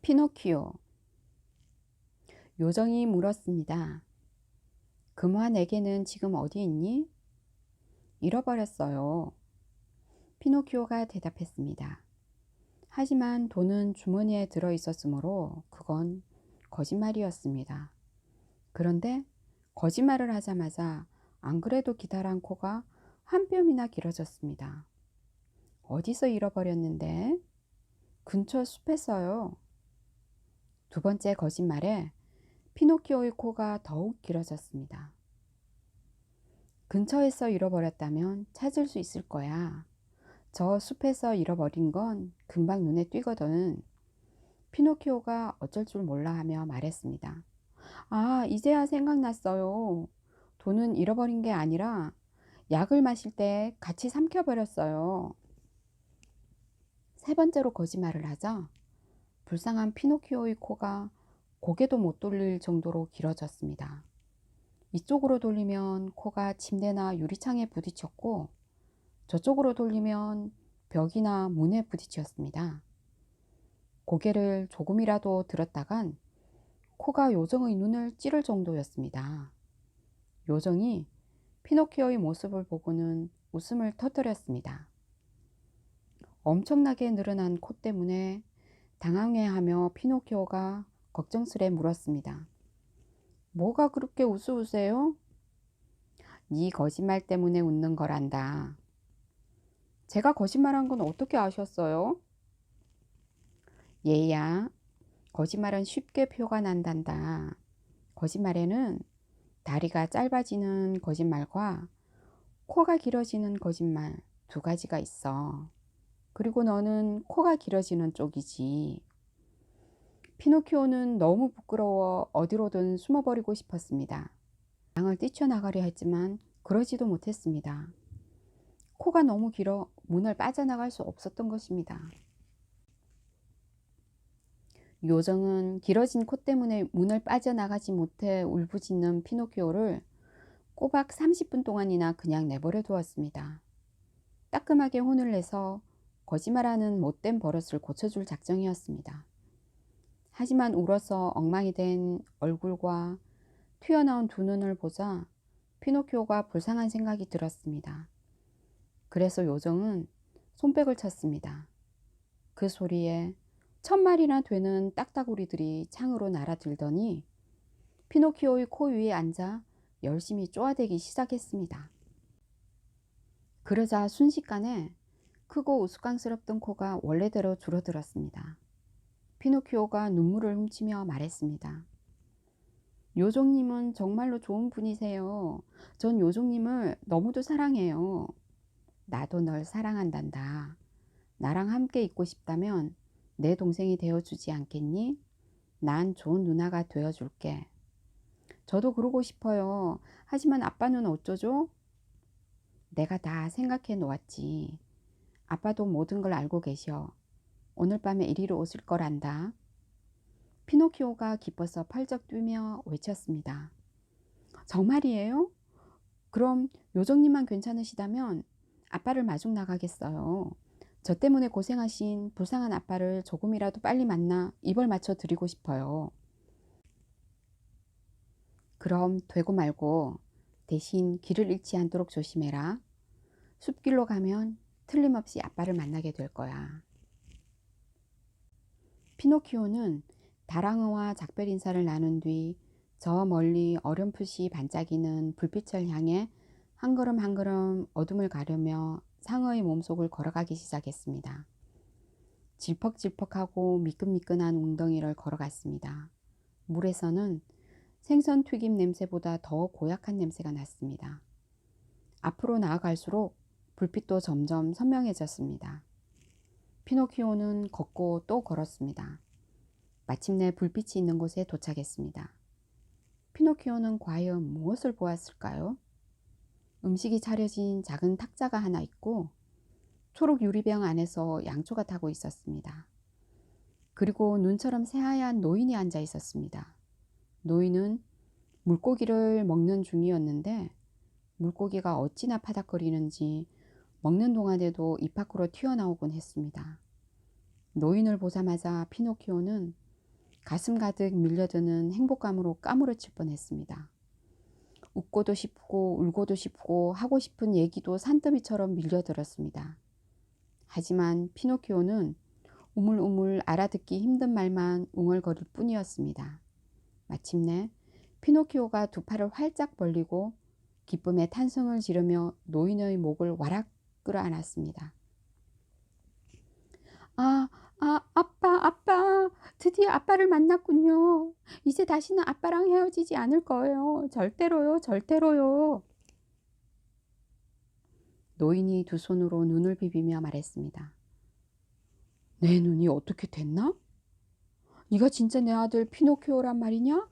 피노키오. 요정이 물었습니다. 금화 네개는 지금 어디 있니? 잃어버렸어요. 피노키오가 대답했습니다. 하지만 돈은 주머니에 들어 있었으므로 그건 거짓말이었습니다. 그런데 거짓말을 하자마자 안 그래도 기다란 코가 한 뼘이나 길어졌습니다. 어디서 잃어버렸는데? 근처 숲에서요. 두 번째 거짓말에 피노키오의 코가 더욱 길어졌습니다. 근처에서 잃어버렸다면 찾을 수 있을 거야. 저 숲에서 잃어버린 건 금방 눈에 띄거든. 피노키오가 어쩔 줄 몰라 하며 말했습니다. 아, 이제야 생각났어요. 돈은 잃어버린 게 아니라 약을 마실 때 같이 삼켜버렸어요. 세 번째로 거짓말을 하자 불쌍한 피노키오의 코가 고개도 못 돌릴 정도로 길어졌습니다. 이쪽으로 돌리면 코가 침대나 유리창에 부딪혔고 저쪽으로 돌리면 벽이나 문에 부딪혔습니다. 고개를 조금이라도 들었다간 코가 요정의 눈을 찌를 정도였습니다. 요정이 피노키오의 모습을 보고는 웃음을 터뜨렸습니다. 엄청나게 늘어난 코 때문에 당황해하며 피노키오가 걱정스레 물었습니다. 뭐가 그렇게 우스우세요? 네 거짓말 때문에 웃는 거란다. 제가 거짓말한 건 어떻게 아셨어요? 얘야, 거짓말은 쉽게 표가 난단다. 거짓말에는 다리가 짧아지는 거짓말과 코가 길어지는 거짓말 두 가지가 있어. 그리고 너는 코가 길어지는 쪽이지. 피노키오는 너무 부끄러워 어디로든 숨어버리고 싶었습니다. 방을 뛰쳐나가려 했지만 그러지도 못했습니다. 코가 너무 길어 문을 빠져나갈 수 없었던 것입니다. 요정은 길어진 코 때문에 문을 빠져나가지 못해 울부짖는 피노키오를 꼬박 30분 동안이나 그냥 내버려 두었습니다. 따끔하게 혼을 내서 거짓말하는 못된 버릇을 고쳐줄 작정이었습니다. 하지만 울어서 엉망이 된 얼굴과 튀어나온 두 눈을 보자 피노키오가 불쌍한 생각이 들었습니다. 그래서 요정은 손뼉을 쳤습니다. 그 소리에 1000마리나 되는 딱따구리들이 창으로 날아들더니 피노키오의 코 위에 앉아 열심히 쪼아대기 시작했습니다. 그러자 순식간에 크고 우스꽝스럽던 코가 원래대로 줄어들었습니다. 피노키오가 눈물을 훔치며 말했습니다. 요정님은 정말로 좋은 분이세요. 전 요정님을 너무도 사랑해요. 나도 널 사랑한단다. 나랑 함께 있고 싶다면 내 동생이 되어주지 않겠니? 난 좋은 누나가 되어줄게. 저도 그러고 싶어요. 하지만 아빠는 어쩌죠? 내가 다 생각해 놓았지. 아빠도 모든 걸 알고 계셔. 오늘 밤에 이리로 오실 거란다. 피노키오가 기뻐서 펄쩍 뛰며 외쳤습니다. 정말이에요? 그럼 요정님만 괜찮으시다면 아빠를 마중 나가겠어요. 저 때문에 고생하신 불쌍한 아빠를 조금이라도 빨리 만나 입을 맞춰 드리고 싶어요. 그럼 되고 말고 대신 길을 잃지 않도록 조심해라. 숲길로 가면 틀림없이 아빠를 만나게 될 거야. 피노키오는 다랑어와 작별 인사를 나눈 뒤 저 멀리 어렴풋이 반짝이는 불빛을 향해 한 걸음 한 걸음 어둠을 가르며 상어의 몸속을 걸어가기 시작했습니다. 질퍽질퍽하고 미끈미끈한 웅덩이를 걸어갔습니다. 물에서는 생선 튀김 냄새보다 더 고약한 냄새가 났습니다. 앞으로 나아갈수록 불빛도 점점 선명해졌습니다. 피노키오는 걷고 또 걸었습니다. 마침내 불빛이 있는 곳에 도착했습니다. 피노키오는 과연 무엇을 보았을까요? 음식이 차려진 작은 탁자가 하나 있고 초록 유리병 안에서 양초가 타고 있었습니다. 그리고 눈처럼 새하얀 노인이 앉아 있었습니다. 노인은 물고기를 먹는 중이었는데 물고기가 어찌나 파닥거리는지 먹는 동안에도 입 밖으로 튀어나오곤 했습니다. 노인을 보자마자 피노키오는 가슴 가득 밀려드는 행복감으로 까무러칠 뻔했습니다. 웃고도 싶고 울고도 싶고 하고 싶은 얘기도 산더미처럼 밀려들었습니다. 하지만 피노키오는 우물우물 알아듣기 힘든 말만 웅얼거릴 뿐이었습니다. 마침내 피노키오가 두 팔을 활짝 벌리고 기쁨의 탄성을 지르며 노인의 목을 와락 끌어안았습니다. 아, 아빠, 드디어 아빠를 만났군요. 이제 다시는 아빠랑 헤어지지 않을 거예요. 절대로요, 절대로요. 노인이 두 손으로 눈을 비비며 말했습니다. 내 눈이 어떻게 됐나? 네가 진짜 내 아들 피노키오란 말이냐?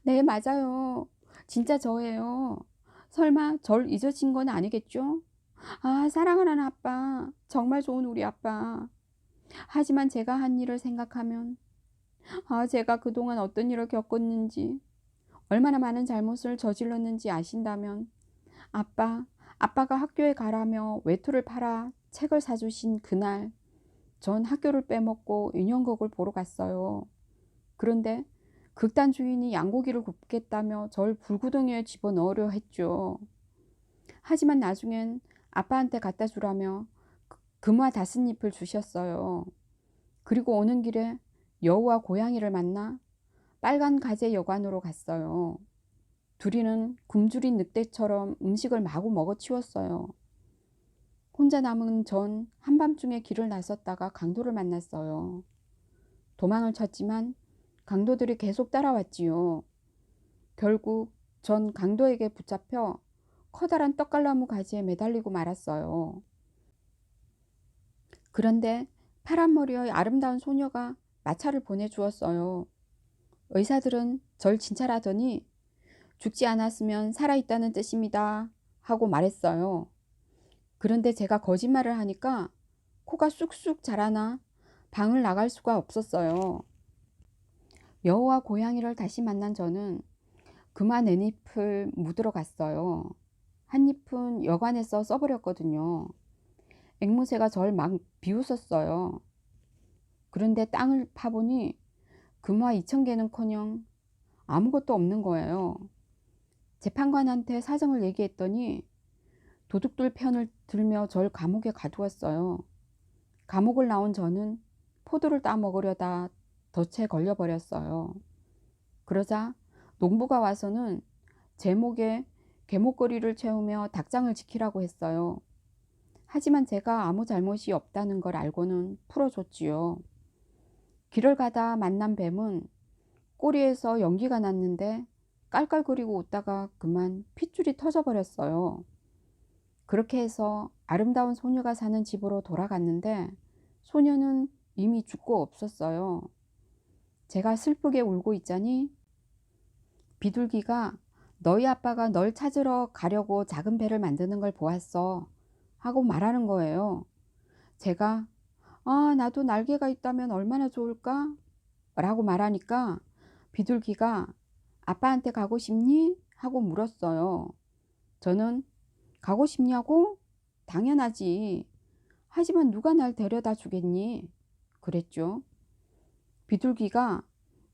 네, 맞아요. 진짜 저예요. 설마 절 잊으신 건 아니겠죠? 아, 사랑하는 아빠. 정말 좋은 우리 아빠. 하지만 제가 한 일을 생각하면, 제가 그동안 어떤 일을 겪었는지, 얼마나 많은 잘못을 저질렀는지 아신다면, 아빠가 학교에 가라며 외투를 팔아 책을 사주신 그날, 전 학교를 빼먹고 인형극을 보러 갔어요. 그런데 극단 주인이 양고기를 굽겠다며 절 불구덩이에 집어넣으려 했죠. 하지만 나중엔 아빠한테 갖다 주라며 금화 다스잎을 주셨어요. 그리고 오는 길에 여우와 고양이를 만나 빨간 가재 여관으로 갔어요. 둘이는 굶주린 늑대처럼 음식을 마구 먹어치웠어요. 혼자 남은 전 한밤중에 길을 나섰다가 강도를 만났어요. 도망을 쳤지만 강도들이 계속 따라왔지요. 결국 전 강도에게 붙잡혀 커다란 떡갈나무 가지에 매달리고 말았어요. 그런데 파란 머리의 아름다운 소녀가 마차를 보내주었어요. 의사들은 절 진찰하더니 죽지 않았으면 살아있다는 뜻입니다 하고 말했어요. 그런데 제가 거짓말을 하니까 코가 쑥쑥 자라나 방을 나갈 수가 없었어요. 여우와 고양이를 다시 만난 저는 그만 낸잎을 묻으러 갔어요. 한 잎은 여관에서 써버렸거든요. 앵무새가 절 막 비웃었어요. 그런데 땅을 파보니 금화 2,000개는커녕 아무것도 없는 거예요. 재판관한테 사정을 얘기했더니 도둑들 편을 들며 절 감옥에 가두었어요. 감옥을 나온 저는 포도를 따먹으려다 덫에 걸려버렸어요. 그러자 농부가 와서는 제 목에 개목걸이를 채우며 닭장을 지키라고 했어요. 하지만 제가 아무 잘못이 없다는 걸 알고는 풀어줬지요. 길을 가다 만난 뱀은 꼬리에서 연기가 났는데 깔깔거리고 웃다가 그만 핏줄이 터져버렸어요. 그렇게 해서 아름다운 소녀가 사는 집으로 돌아갔는데 소녀는 이미 죽고 없었어요. 제가 슬프게 울고 있자니 비둘기가 너희 아빠가 널 찾으러 가려고 작은 배를 만드는 걸 보았어 하고 말하는 거예요. 제가 나도 날개가 있다면 얼마나 좋을까? 라고 말하니까 비둘기가 아빠한테 가고 싶니? 하고 물었어요. 저는 가고 싶냐고? 당연하지. 하지만 누가 날 데려다 주겠니? 그랬죠. 비둘기가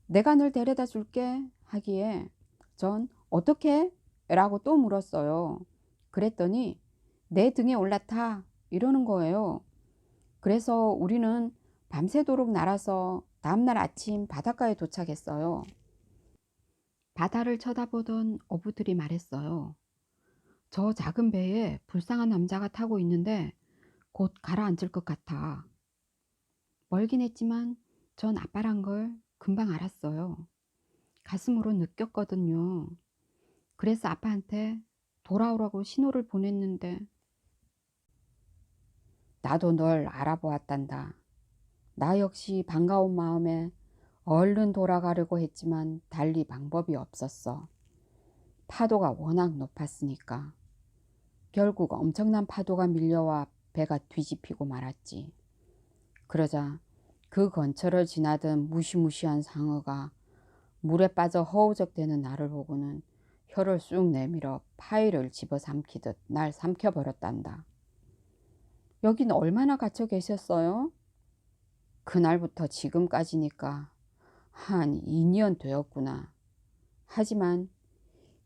내가 널 데려다 줄게 하기에 전 어떻게? 라고 또 물었어요. 그랬더니 내 등에 올라타 이러는 거예요. 그래서 우리는 밤새도록 날아서 다음날 아침 바닷가에 도착했어요. 바다를 쳐다보던 어부들이 말했어요. 저 작은 배에 불쌍한 남자가 타고 있는데 곧 가라앉을 것 같아. 멀긴 했지만 전 아빠란 걸 금방 알았어요. 가슴으로 느꼈거든요. 그래서 아빠한테 돌아오라고 신호를 보냈는데 나도 널 알아보았단다. 나 역시 반가운 마음에 얼른 돌아가려고 했지만 달리 방법이 없었어. 파도가 워낙 높았으니까. 결국 엄청난 파도가 밀려와 배가 뒤집히고 말았지. 그러자 그 근처를 지나던 무시무시한 상어가 물에 빠져 허우적대는 나를 보고는 혀를 쑥 내밀어 파이를 집어삼키듯 날 삼켜버렸단다. 여긴 얼마나 갇혀 계셨어요? 그날부터 지금까지니까 한 2년 되었구나. 하지만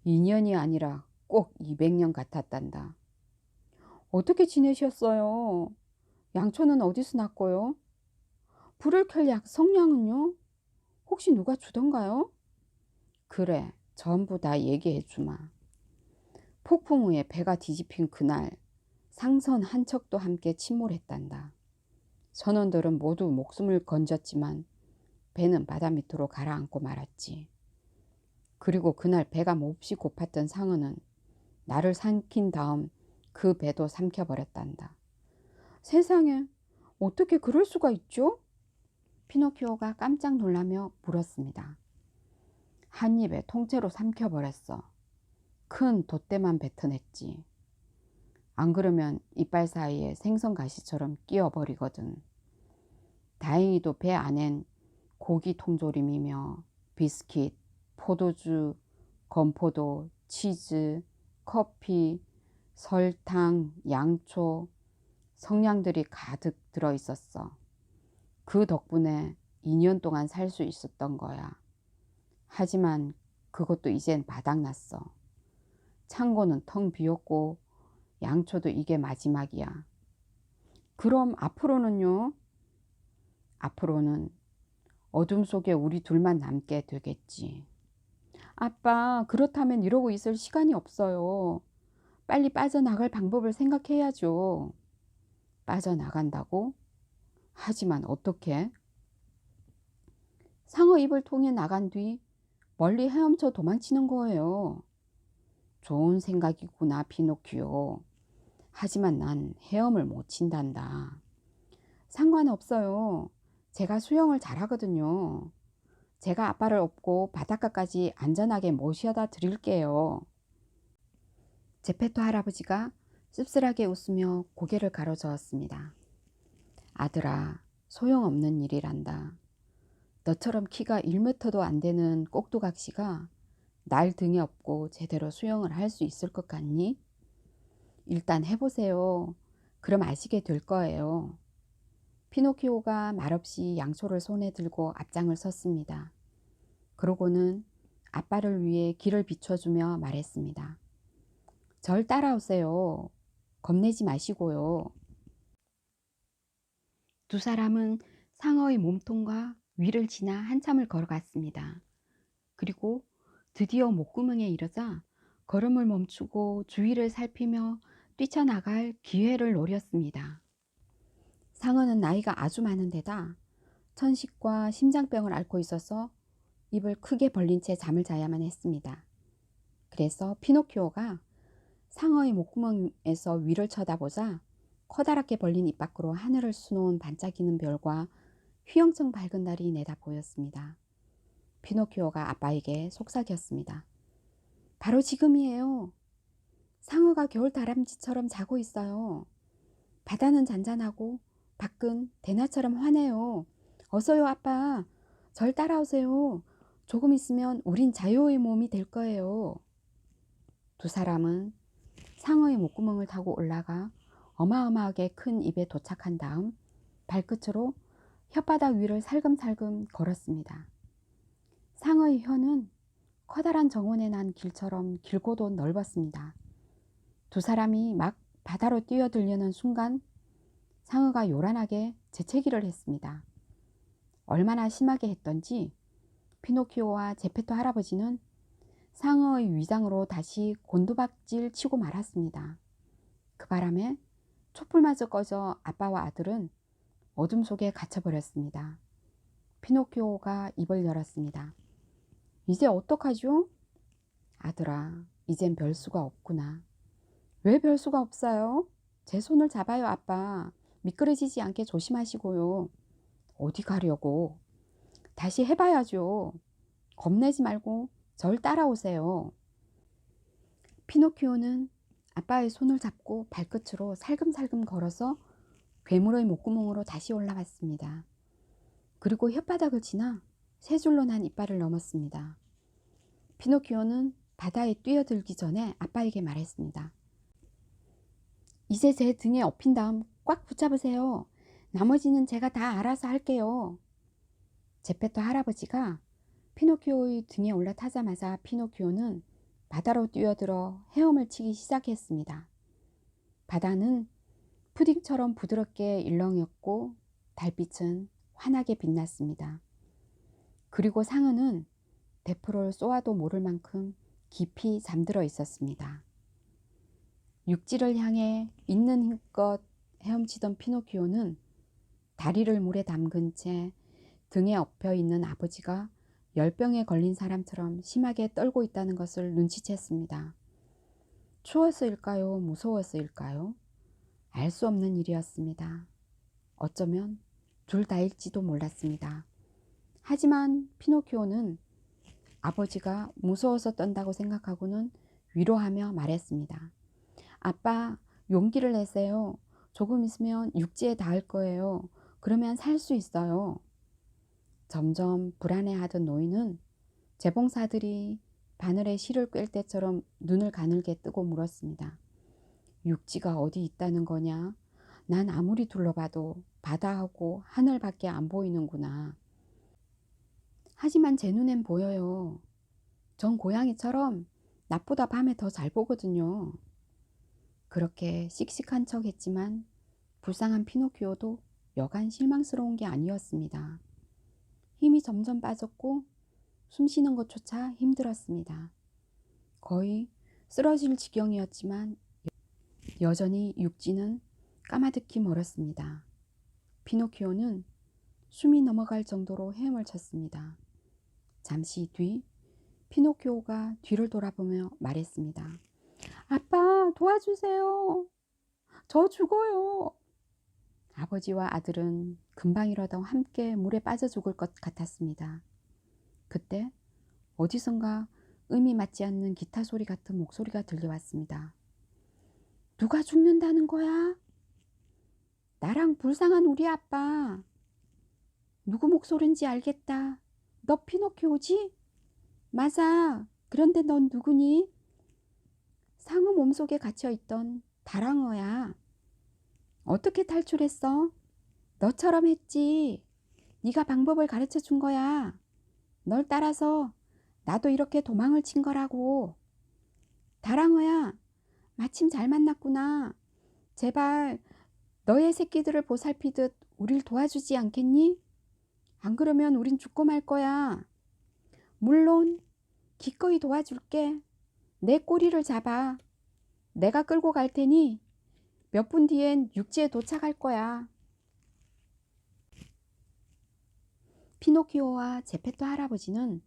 2년이 아니라 꼭 200년 같았단다. 어떻게 지내셨어요? 양초는 어디서 났고요? 불을 켤 성냥은요? 혹시 누가 주던가요? 그래, 전부 다 얘기해 주마. 폭풍 후에 배가 뒤집힌 그날 상선 한 척도 함께 침몰했단다. 선원들은 모두 목숨을 건졌지만 배는 바다 밑으로 가라앉고 말았지. 그리고 그날 배가 몹시 고팠던 상어는 나를 삼킨 다음 그 배도 삼켜버렸단다. 세상에, 어떻게 그럴 수가 있죠? 피노키오가 깜짝 놀라며 물었습니다. 한 입에 통째로 삼켜버렸어. 큰 돛대만 뱉어냈지. 안 그러면 이빨 사이에 생선가시처럼 끼어버리거든. 다행히도 배 안엔 고기 통조림이며 비스킷, 포도주, 건포도, 치즈, 커피, 설탕, 양초, 성냥들이 가득 들어있었어. 그 덕분에 2년 동안 살 수 있었던 거야. 하지만 그것도 이젠 바닥났어. 창고는 텅 비었고 양초도 이게 마지막이야. 그럼 앞으로는요? 앞으로는 어둠 속에 우리 둘만 남게 되겠지. 아빠, 그렇다면 이러고 있을 시간이 없어요. 빨리 빠져나갈 방법을 생각해야죠. 빠져나간다고? 하지만 어떻게? 상어 입을 통해 나간 뒤 멀리 헤엄쳐 도망치는 거예요. 좋은 생각이구나, 피노키오. 하지만 난 헤엄을 못 친단다. 상관없어요. 제가 수영을 잘하거든요. 제가 아빠를 업고 바닷가까지 안전하게 모셔다 드릴게요. 제페토 할아버지가 씁쓸하게 웃으며 고개를 가로저었습니다. 아들아, 소용없는 일이란다. 너처럼 키가 1m도 안 되는 꼭두각시가 날 등에 업고 제대로 수영을 할 수 있을 것 같니? 일단 해보세요. 그럼 아시게 될 거예요. 피노키오가 말없이 양초를 손에 들고 앞장을 섰습니다. 그러고는 아빠를 위해 길을 비춰주며 말했습니다. 절 따라오세요. 겁내지 마시고요. 두 사람은 상어의 몸통과 위를 지나 한참을 걸어갔습니다. 그리고 드디어 목구멍에 이르자 걸음을 멈추고 주위를 살피며 뛰쳐나갈 기회를 노렸습니다. 상어는 나이가 아주 많은 데다 천식과 심장병을 앓고 있어서 입을 크게 벌린 채 잠을 자야만 했습니다. 그래서 피노키오가 상어의 목구멍에서 위를 쳐다보자 커다랗게 벌린 입 밖으로 하늘을 수놓은 반짝이는 별과 휘영청 밝은 달이 내다 보였습니다. 피노키오가 아빠에게 속삭였습니다. 바로 지금이에요. 상어가 겨울 다람쥐처럼 자고 있어요. 바다는 잔잔하고 밖은 대낮처럼 환해요. 어서요, 아빠. 절 따라오세요. 조금 있으면 우린 자유의 몸이 될 거예요. 두 사람은 상어의 목구멍을 타고 올라가 어마어마하게 큰 입에 도착한 다음 발끝으로 혓바닥 위를 살금살금 걸었습니다. 상어의 혀는 커다란 정원에 난 길처럼 길고도 넓었습니다. 두 사람이 막 바다로 뛰어들려는 순간 상어가 요란하게 재채기를 했습니다. 얼마나 심하게 했던지 피노키오와 제페토 할아버지는 상어의 위장으로 다시 곤두박질 치고 말았습니다. 그 바람에 촛불마저 꺼져 아빠와 아들은 어둠 속에 갇혀버렸습니다. 피노키오가 입을 열었습니다. 이제 어떡하죠? 아들아, 이젠 별 수가 없구나. 왜 별 수가 없어요? 제 손을 잡아요, 아빠. 미끄러지지 않게 조심하시고요. 어디 가려고? 다시 해봐야죠. 겁내지 말고 절 따라오세요. 피노키오는 아빠의 손을 잡고 발끝으로 살금살금 걸어서 괴물의 목구멍으로 다시 올라왔습니다. 그리고 혓바닥을 지나 세 줄로 난 이빨을 넘었습니다. 피노키오는 바다에 뛰어들기 전에 아빠에게 말했습니다. 이제 제 등에 업힌 다음 꽉 붙잡으세요. 나머지는 제가 다 알아서 할게요. 제페토 할아버지가 피노키오의 등에 올라타자마자 피노키오는 바다로 뛰어들어 헤엄을 치기 시작했습니다. 바다는 푸딩처럼 부드럽게 일렁였고 달빛은 환하게 빛났습니다. 그리고 상어는 대포를 쏘아도 모를 만큼 깊이 잠들어 있었습니다. 육지를 향해 있는 힘껏 헤엄치던 피노키오는 다리를 물에 담근 채 등에 엎여 있는 아버지가 열병에 걸린 사람처럼 심하게 떨고 있다는 것을 눈치챘습니다. 추워서일까요? 무서워서일까요? 알 수 없는 일이었습니다. 어쩌면 둘 다일지도 몰랐습니다. 하지만 피노키오는 아버지가 무서워서 떤다고 생각하고는 위로하며 말했습니다. 아빠, 용기를 내세요. 조금 있으면 육지에 닿을 거예요. 그러면 살 수 있어요. 점점 불안해하던 노인은 재봉사들이 바늘에 실을 꿰 때처럼 눈을 가늘게 뜨고 물었습니다. 육지가 어디 있다는 거냐? 난 아무리 둘러봐도 바다하고 하늘밖에 안 보이는구나. 하지만 제 눈엔 보여요. 전 고양이처럼 낮보다 밤에 더 잘 보거든요. 그렇게 씩씩한 척 했지만 불쌍한 피노키오도 여간 실망스러운 게 아니었습니다. 힘이 점점 빠졌고 숨 쉬는 것조차 힘들었습니다. 거의 쓰러질 지경이었지만 여전히 육지는 까마득히 멀었습니다. 피노키오는 숨이 넘어갈 정도로 헤엄을 쳤습니다. 잠시 뒤 피노키오가 뒤를 돌아보며 말했습니다. 아빠, 도와주세요. 저 죽어요. 아버지와 아들은 금방이라도 함께 물에 빠져 죽을 것 같았습니다. 그때 어디선가 음이 맞지 않는 기타 소리 같은 목소리가 들려왔습니다. 누가 죽는다는 거야? 나랑 불쌍한 우리 아빠. 누구 목소리인지 알겠다. 너 피노키오지? 맞아. 그런데 넌 누구니? 상어 몸속에 갇혀있던 다랑어야. 어떻게 탈출했어? 너처럼 했지. 네가 방법을 가르쳐 준 거야. 널 따라서 나도 이렇게 도망을 친 거라고. 다랑어야, 마침 잘 만났구나. 제발 너의 새끼들을 보살피듯 우릴 도와주지 않겠니? 안 그러면 우린 죽고 말 거야. 물론 기꺼이 도와줄게. 내 꼬리를 잡아. 내가 끌고 갈 테니 몇 분 뒤엔 육지에 도착할 거야. 피노키오와 제페토 할아버지는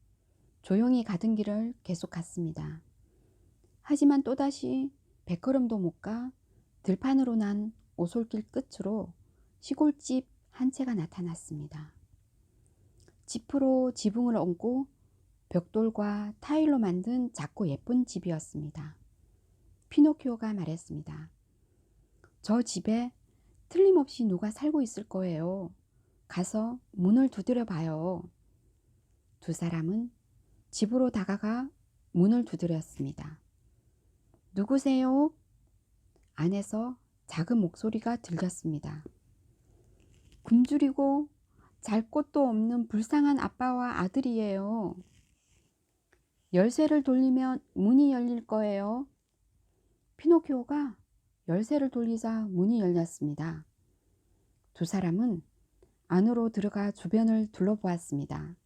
조용히 가던 길을 계속 갔습니다. 하지만 또다시 100걸음도 못 가 들판으로 난 오솔길 끝으로 시골집 한 채가 나타났습니다. 지프로 지붕을 얹고 벽돌과 타일로 만든 작고 예쁜 집이었습니다. 피노키오가 말했습니다. 저 집에 틀림없이 누가 살고 있을 거예요. 가서 문을 두드려 봐요. 두 사람은 집으로 다가가 문을 두드렸습니다. 누구세요? 안에서 작은 목소리가 들렸습니다. 굶주리고 잘 곳도 없는 불쌍한 아빠와 아들이에요. 열쇠를 돌리면 문이 열릴 거예요. 피노키오가 열쇠를 돌리자 문이 열렸습니다. 두 사람은 안으로 들어가 주변을 둘러보았습니다.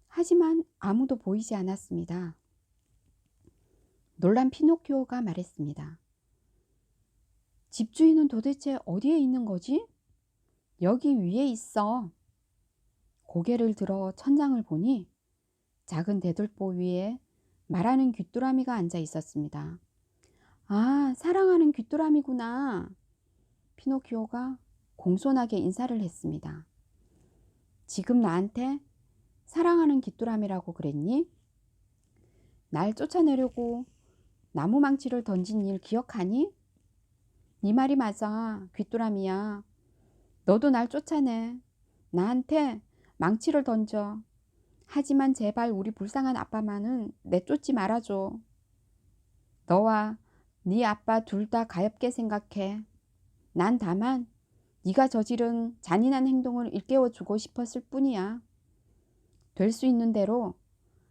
하지만 아무도 보이지 않았습니다. 놀란 피노키오가 말했습니다. 집주인은 도대체 어디에 있는 거지? 여기 위에 있어. 고개를 들어 천장을 보니 작은 대들보 위에 말하는 귀뚜라미가 앉아 있었습니다. 아, 사랑하는 귀뚜라미구나. 피노키오가 공손하게 인사를 했습니다. 지금 나한테 사랑하는 귀뚜라미라고 그랬니? 날 쫓아내려고 나무망치를 던진 일 기억하니? 네 말이 맞아, 귀뚜라미야. 너도 날 쫓아내. 나한테 망치를 던져. 하지만 제발 우리 불쌍한 아빠만은 내쫓지 말아줘. 너와 네 아빠 둘 다 가엾게 생각해. 난 다만 네가 저지른 잔인한 행동을 일깨워주고 싶었을 뿐이야. 될 수 있는 대로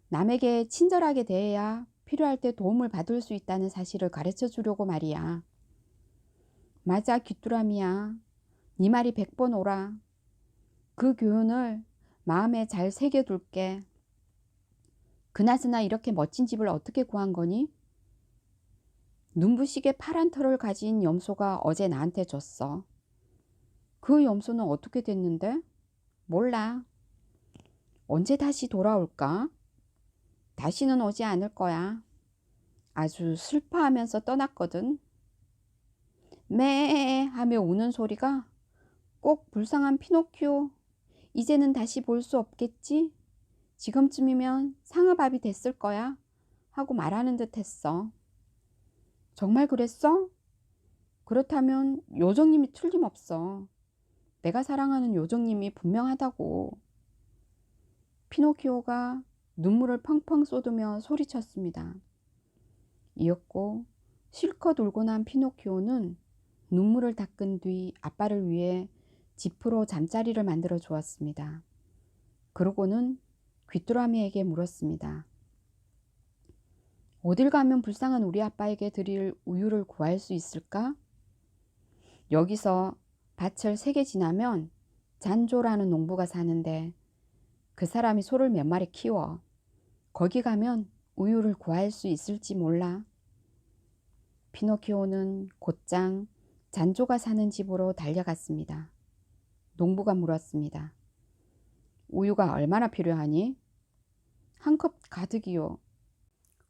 남에게 친절하게 대해야 필요할 때 도움을 받을 수 있다는 사실을 가르쳐 주려고 말이야. 맞아, 귀뚜라미야. 네 말이 100번 옳아. 그 교훈을 마음에 잘 새겨둘게. 그나저나 이렇게 멋진 집을 어떻게 구한 거니? 눈부시게 파란 털을 가진 염소가 어제 나한테 줬어. 그 염소는 어떻게 됐는데? 몰라. 언제 다시 돌아올까? 다시는 오지 않을 거야. 아주 슬퍼하면서 떠났거든. 매 하며 우는 소리가 꼭 불쌍한 피노키오. 이제는 다시 볼 수 없겠지? 지금쯤이면 상어밥이 됐을 거야. 하고 말하는 듯 했어. 정말 그랬어? 그렇다면 요정님이 틀림없어. 내가 사랑하는 요정님이 분명하다고. 피노키오가 눈물을 펑펑 쏟으며 소리쳤습니다. 이었고 실컷 울고 난 피노키오는 눈물을 닦은 뒤 아빠를 위해 지프로 잠자리를 만들어 주었습니다. 그러고는 귀뚜라미에게 물었습니다. 어딜 가면 불쌍한 우리 아빠에게 드릴 우유를 구할 수 있을까? 여기서 밭을 3개 지나면 잔조라는 농부가 사는데 그 사람이 소를 몇 마리 키워. 거기 가면 우유를 구할 수 있을지 몰라. 피노키오는 곧장 잔조가 사는 집으로 달려갔습니다. 농부가 물었습니다. 우유가 얼마나 필요하니? 1컵 가득이요.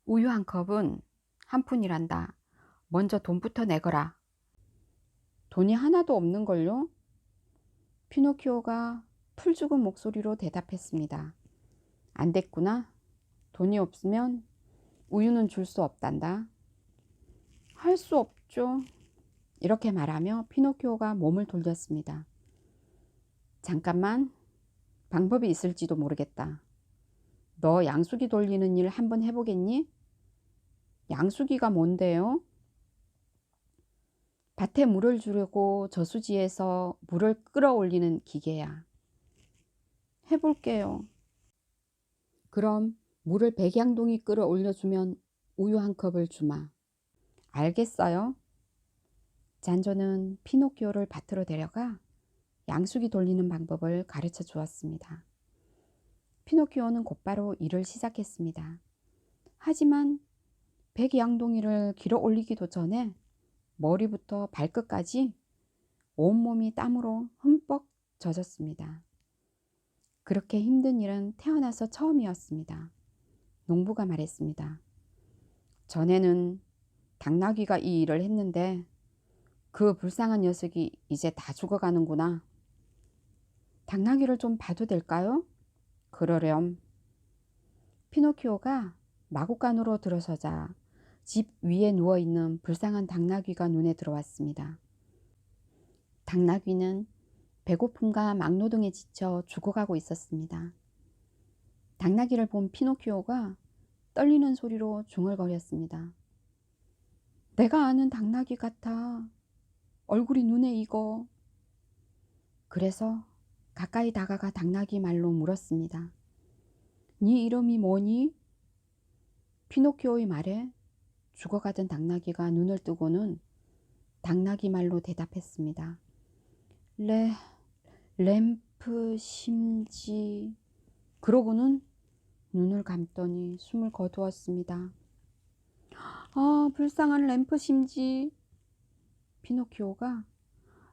우유 1컵은 1푼이란다. 먼저 돈부터 내거라. 돈이 하나도 없는걸요? 피노키오가 풀 죽은 목소리로 대답했습니다. 안 됐구나. 돈이 없으면 우유는 줄 수 없단다. 할 수 없죠. 이렇게 말하며 피노키오가 몸을 돌렸습니다. 잠깐만, 방법이 있을지도 모르겠다. 너 양수기 돌리는 일 한번 해보겠니? 양수기가 뭔데요? 밭에 물을 주려고 저수지에서 물을 끌어올리는 기계야. 해볼게요. 그럼 물을 100양동이 끌어올려주면 우유 1컵을 주마. 알겠어요. 잔조는 피노키오를 밭으로 데려가 양수기 돌리는 방법을 가르쳐 주었습니다. 피노키오는 곧바로 일을 시작했습니다. 하지만 100양동이를 길어 올리기도 전에 머리부터 발끝까지 온몸이 땀으로 흠뻑 젖었습니다. 그렇게 힘든 일은 태어나서 처음이었습니다. 농부가 말했습니다. 전에는 당나귀가 이 일을 했는데 그 불쌍한 녀석이 이제 다 죽어가는구나. 당나귀를 좀 봐도 될까요? 그러렴. 피노키오가 마구간으로 들어서자 집 위에 누워있는 불쌍한 당나귀가 눈에 들어왔습니다. 당나귀는 배고픔과 막노동에 지쳐 죽어가고 있었습니다. 당나귀를 본 피노키오가 떨리는 소리로 중얼거렸습니다. 내가 아는 당나귀 같아. 얼굴이 눈에 익어. 그래서 가까이 다가가 당나귀 말로 물었습니다. 네 이름이 뭐니? 피노키오의 말에 죽어가던 당나귀가 눈을 뜨고는 당나귀 말로 대답했습니다. 램프 심지. 그러고는 눈을 감더니 숨을 거두었습니다. 아, 불쌍한 램프 심지. 피노키오가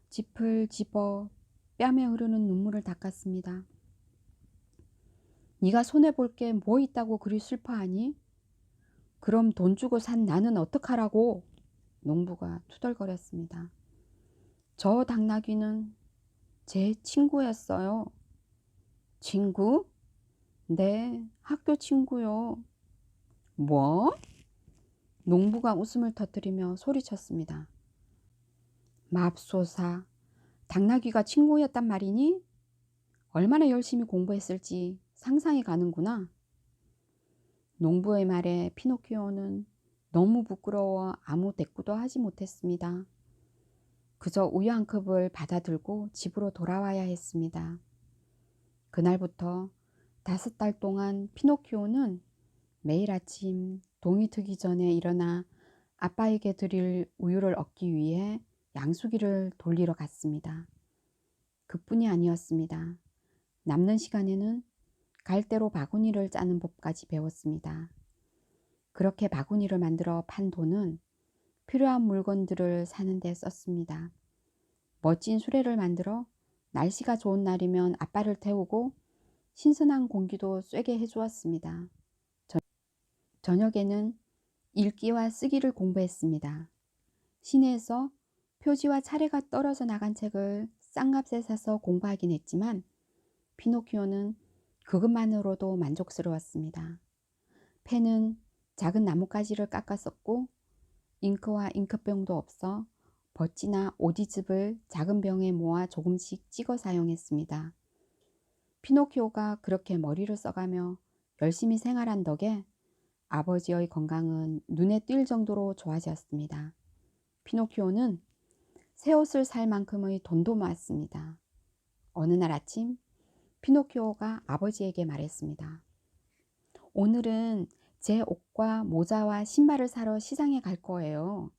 짚을 집어 뺨에 흐르는 눈물을 닦았습니다. 네가 손해볼 게 뭐 있다고 그리 슬퍼하니? 그럼 돈 주고 산 나는 어떡하라고? 농부가 투덜거렸습니다. 저 당나귀는 제 친구였어요. 친구? 네, 학교 친구요. 뭐? 농부가 웃음을 터뜨리며 소리쳤습니다. 맙소사, 당나귀가 친구였단 말이니? 얼마나 열심히 공부했을지 상상이 가는구나. 농부의 말에 피노키오는 너무 부끄러워 아무 대꾸도 하지 못했습니다. 그저 우유 1컵을 받아들고 집으로 돌아와야 했습니다. 그날부터 5달 동안 피노키오는 매일 아침 동이 트기 전에 일어나 아빠에게 드릴 우유를 얻기 위해 양수기를 돌리러 갔습니다. 그뿐이 아니었습니다. 남는 시간에는 갈대로 바구니를 짜는 법까지 배웠습니다. 그렇게 바구니를 만들어 판 돈은 필요한 물건들을 사는 데 썼습니다. 멋진 수레를 만들어 날씨가 좋은 날이면 아빠를 태우고 신선한 공기도 쐬게 해주었습니다. 저녁에는 읽기와 쓰기를 공부했습니다. 시내에서 표지와 차례가 떨어져 나간 책을 싼값에 사서 공부하긴 했지만 피노키오는 그것만으로도 만족스러웠습니다. 펜은 작은 나뭇가지를 깎아 썼고 잉크와 잉크병도 없어 버찌나 오디즙을 작은 병에 모아 조금씩 찍어 사용했습니다. 피노키오가 그렇게 머리를 써가며 열심히 생활한 덕에 아버지의 건강은 눈에 띌 정도로 좋아졌습니다. 피노키오는 새 옷을 살 만큼의 돈도 모았습니다. 어느 날 아침 피노키오가 아버지에게 말했습니다. 오늘은 제 옷과 모자와 신발을 사러 시장에 갈 거예요.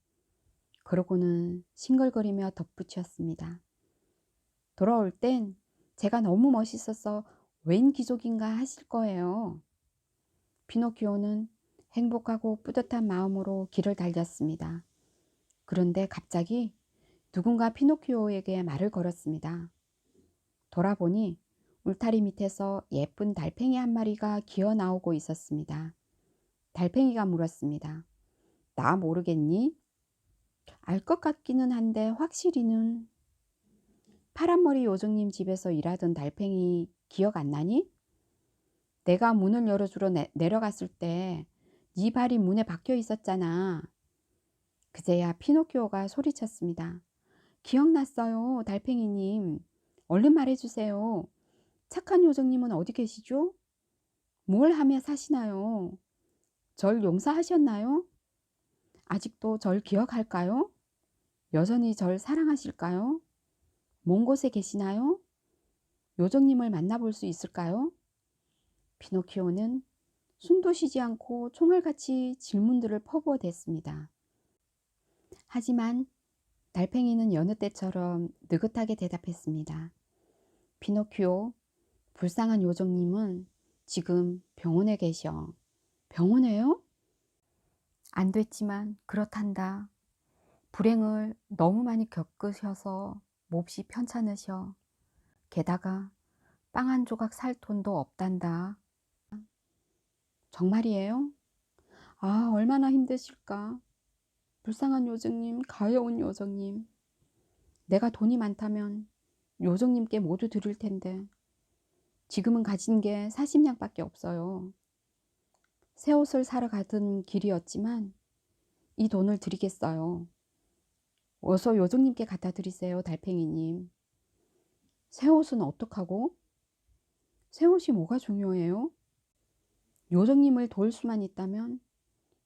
그러고는 싱글거리며 덧붙였습니다. 돌아올 땐 제가 너무 멋있어서 웬 기적인가 하실 거예요. 피노키오는 행복하고 뿌듯한 마음으로 길을 달렸습니다. 그런데 갑자기 누군가 피노키오에게 말을 걸었습니다. 돌아보니 울타리 밑에서 예쁜 달팽이 한 마리가 기어 나오고 있었습니다. 달팽이가 물었습니다. 나 모르겠니? 알 것 같기는 한데 확실히는. 파란머리 요정님 집에서 일하던 달팽이 기억 안 나니? 내가 문을 열어주러 내려갔을 때 네 발이 문에 박혀 있었잖아. 그제야 피노키오가 소리쳤습니다. 기억났어요, 달팽이님. 얼른 말해주세요. 착한 요정님은 어디 계시죠? 뭘 하며 사시나요? 절 용서하셨나요? 아직도 절 기억할까요? 여전히 절 사랑하실까요? 먼 곳에 계시나요? 요정님을 만나볼 수 있을까요? 피노키오는 숨도 쉬지 않고 총알같이 질문들을 퍼부어댔습니다. 하지만 달팽이는 여느 때처럼 느긋하게 대답했습니다. 피노키오, 불쌍한 요정님은 지금 병원에 계셔. 병원에요? 안 됐지만 그렇단다. 불행을 너무 많이 겪으셔서 몹시 편찮으셔. 게다가 빵 한 조각 살 돈도 없단다. 정말이에요? 아, 얼마나 힘드실까. 불쌍한 요정님, 가여운 요정님. 내가 돈이 많다면 요정님께 모두 드릴 텐데 지금은 가진 게 40냥밖에 없어요. 새 옷을 사러 가던 길이었지만 이 돈을 드리겠어요. 어서 요정님께 갖다 드리세요, 달팽이님. 새 옷은 어떡하고? 새 옷이 뭐가 중요해요? 요정님을 도울 수만 있다면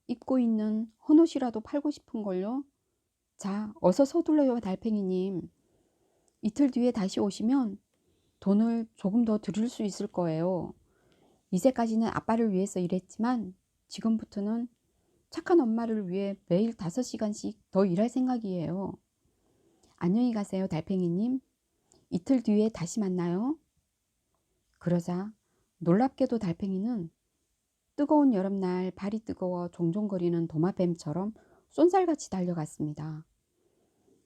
입고 있는 헌옷이라도 팔고 싶은걸요? 자, 어서 서둘러요, 달팽이님. 이틀 뒤에 다시 오시면 돈을 조금 더 드릴 수 있을 거예요. 이제까지는 아빠를 위해서 일했지만 지금부터는 착한 엄마를 위해 매일 5시간씩 더 일할 생각이에요. 안녕히 가세요, 달팽이님. 이틀 뒤에 다시 만나요. 그러자 놀랍게도 달팽이는 뜨거운 여름날 발이 뜨거워 종종거리는 도마뱀처럼 쏜살같이 달려갔습니다.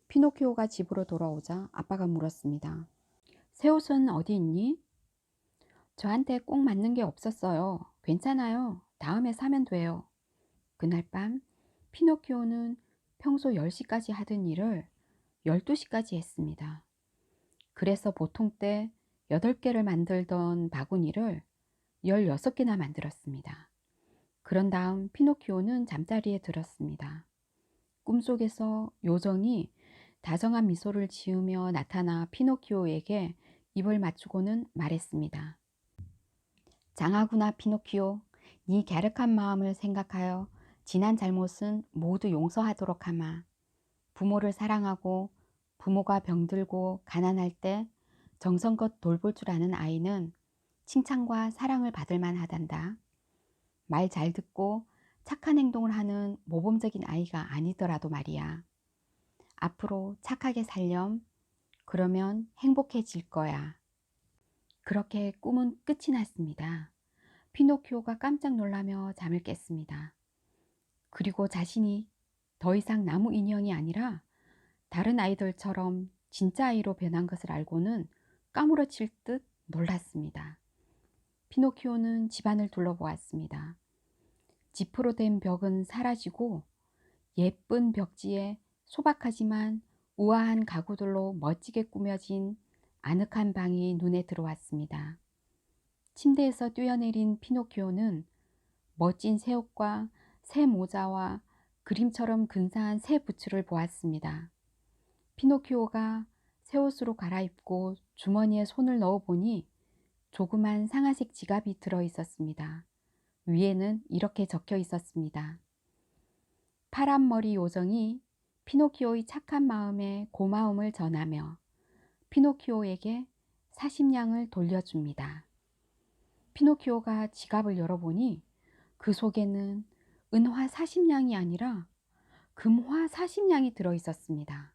피노키오가 집으로 돌아오자 아빠가 물었습니다. 새 옷은 어디 있니? 저한테 꼭 맞는 게 없었어요. 괜찮아요. 다음에 사면 돼요. 그날 밤 피노키오는 평소 10시까지 하던 일을 12시까지 했습니다. 그래서 보통 때 8개를 만들던 바구니를 16개나 만들었습니다. 그런 다음 피노키오는 잠자리에 들었습니다. 꿈속에서 요정이 다정한 미소를 지으며 나타나 피노키오에게 입을 맞추고는 말했습니다. 장하구나 피노키오, 네 갸륵한 마음을 생각하여 지난 잘못은 모두 용서하도록 하마. 부모를 사랑하고 부모가 병들고 가난할 때 정성껏 돌볼 줄 아는 아이는 칭찬과 사랑을 받을 만하단다. 말 잘 듣고 착한 행동을 하는 모범적인 아이가 아니더라도 말이야. 앞으로 착하게 살렴. 그러면 행복해질 거야. 그렇게 꿈은 끝이 났습니다. 피노키오가 깜짝 놀라며 잠을 깼습니다. 그리고 자신이 더 이상 나무 인형이 아니라 다른 아이들처럼 진짜 아이로 변한 것을 알고는 까무러칠 듯 놀랐습니다. 피노키오는 집안을 둘러보았습니다. 지프로 된 벽은 사라지고 예쁜 벽지에 소박하지만 우아한 가구들로 멋지게 꾸며진 아늑한 방이 눈에 들어왔습니다. 침대에서 뛰어내린 피노키오는 멋진 새 옷과 새 모자와 그림처럼 근사한 새 부츠를 보았습니다. 피노키오가 새 옷으로 갈아입고 주머니에 손을 넣어보니 조그만 상아색 지갑이 들어 있었습니다. 위에는 이렇게 적혀 있었습니다. 파란머리 요정이 피노키오의 착한 마음에 고마움을 전하며 피노키오에게 사십냥을 돌려줍니다. 피노키오가 지갑을 열어보니 그 속에는 은화 40냥이 아니라 금화 40냥이 들어 있었습니다.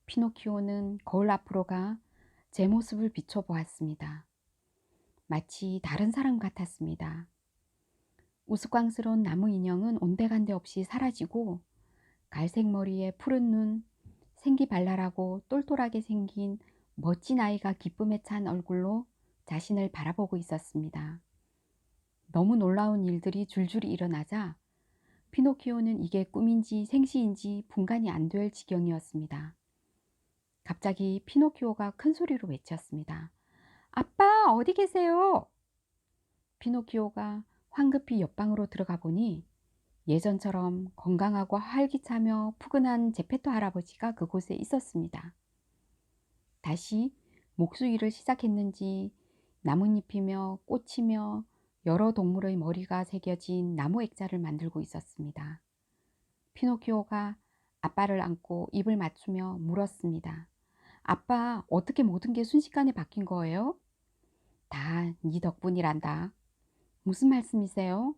피노키오는 거울 앞으로 가 제 모습을 비춰보았습니다. 마치 다른 사람 같았습니다. 우스꽝스러운 나무 인형은 온데간데 없이 사라지고 갈색 머리에 푸른 눈, 생기발랄하고 똘똘하게 생긴 멋진 아이가 기쁨에 찬 얼굴로 자신을 바라보고 있었습니다. 너무 놀라운 일들이 줄줄이 일어나자 피노키오는 이게 꿈인지 생시인지 분간이 안 될 지경이었습니다. 갑자기 피노키오가 큰 소리로 외쳤습니다. 아빠, 어디 계세요? 피노키오가 황급히 옆방으로 들어가 보니 예전처럼 건강하고 활기차며 푸근한 제페토 할아버지가 그곳에 있었습니다. 다시 목수일을 시작했는지 나뭇잎이며 꽃이며 여러 동물의 머리가 새겨진 나무 액자를 만들고 있었습니다. 피노키오가 아빠를 안고 입을 맞추며 물었습니다. 아빠, 어떻게 모든 게 순식간에 바뀐 거예요? 다 네 덕분이란다. 무슨 말씀이세요?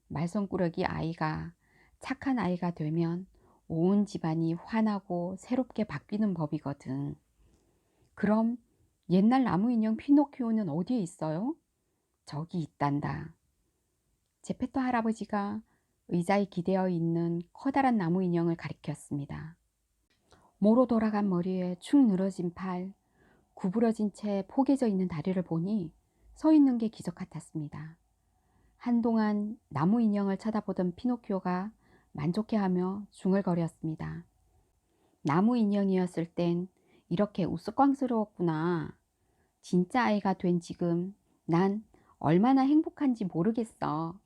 말썽꾸러기 아이가 착한 아이가 되면 온 집안이 환하고 새롭게 바뀌는 법이거든. 그럼 옛날 나무 인형 피노키오는 어디에 있어요? 저기 있단다. 제페토 할아버지가 의자에 기대어 있는 커다란 나무 인형을 가리켰습니다. 모로 돌아간 머리에 축 늘어진 팔, 구부러진 채 포개져 있는 다리를 보니 서 있는 게 기적 같았습니다. 한동안 나무 인형을 쳐다보던 피노키오가 만족해하며 중얼거렸습니다. 나무 인형이었을 땐 이렇게 우스꽝스러웠구나. 진짜 아이가 된 지금 난 얼마나 행복한지 모르겠어.